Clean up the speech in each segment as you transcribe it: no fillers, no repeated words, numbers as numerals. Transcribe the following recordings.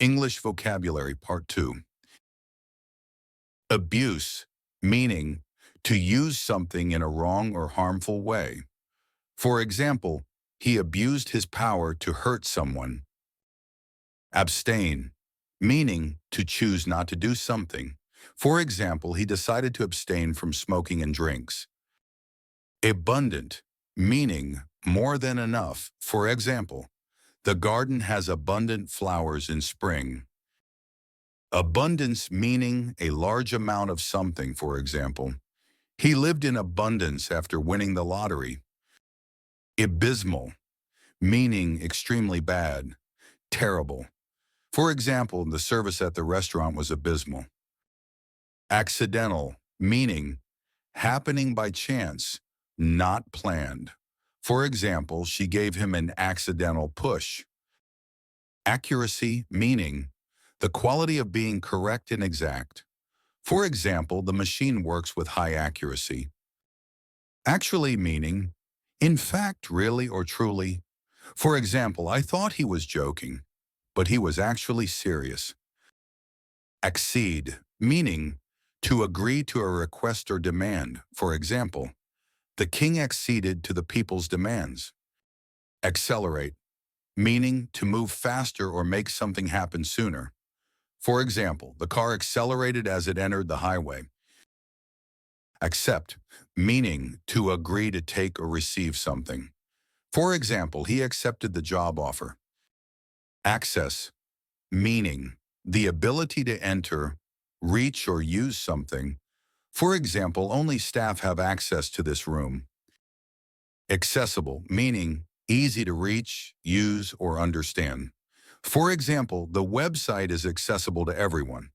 English Vocabulary Part 2. Abuse, meaning to use something in a wrong or harmful way. For example, he abused his power to hurt someone. Abstain, meaning to choose not to do something. For example, he decided to abstain from smoking and drinks. Abundant, meaning more than enough. For example, the garden has abundant flowers in spring. Abundance meaning a large amount of something, for example. He lived in abundance after winning the lottery. Abysmal, meaning extremely bad, terrible. For example, the service at the restaurant was abysmal. Accidental, meaning happening by chance, not planned. For example, she gave him an accidental push. Accuracy, meaning the quality of being correct and exact. For example, the machine works with high accuracy. Actually meaning, in fact, really or truly. For example, I thought he was joking, but he was actually serious. Accede, meaning to agree to a request or demand. For example, the king acceded to the people's demands. Accelerate, meaning to move faster or make something happen sooner. For example, the car accelerated as it entered the highway. Accept, meaning to agree to take or receive something. For example, he accepted the job offer. Access, meaning the ability to enter, reach, or use something. For example, only staff have access to this room. Accessible, meaning easy to reach, use, or understand. For example, the website is accessible to everyone.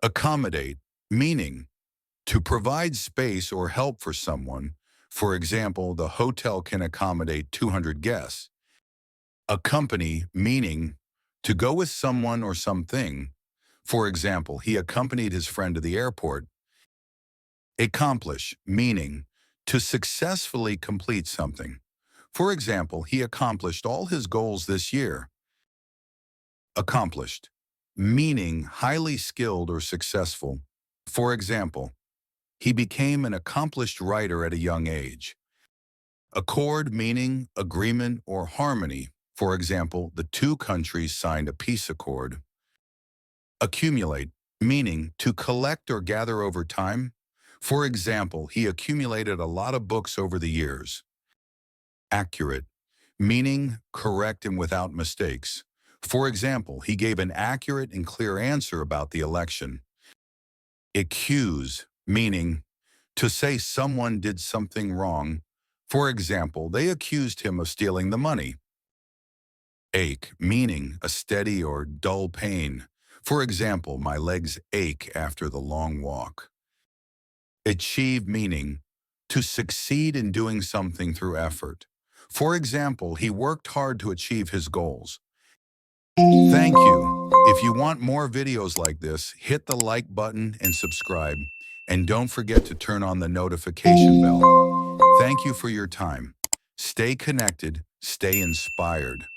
Accommodate, meaning to provide space or help for someone. For example, the hotel can accommodate 200 guests. Accompany, meaning to go with someone or something. For example, he accompanied his friend to the airport. Accomplish, meaning to successfully complete something. For example, he accomplished all his goals this year. Accomplished, meaning highly skilled or successful. For example, he became an accomplished writer at a young age. Accord, meaning agreement or harmony. For example, the two countries signed a peace accord. Accumulate, meaning to collect or gather over time. For example, he accumulated a lot of books over the years. Accurate, meaning correct and without mistakes. For example, he gave an accurate and clear answer about the election. Accuse, meaning to say someone did something wrong. For example, they accused him of stealing the money. Ache, meaning a steady or dull pain. For example, my legs ache after the long walk. Achieve, meaning to succeed in doing something through effort. For example, he worked hard to achieve his goals. Thank you. If you want more videos like this, hit the like button and subscribe. And don't forget to turn on the notification bell. Thank you for your time. Stay connected, stay inspired.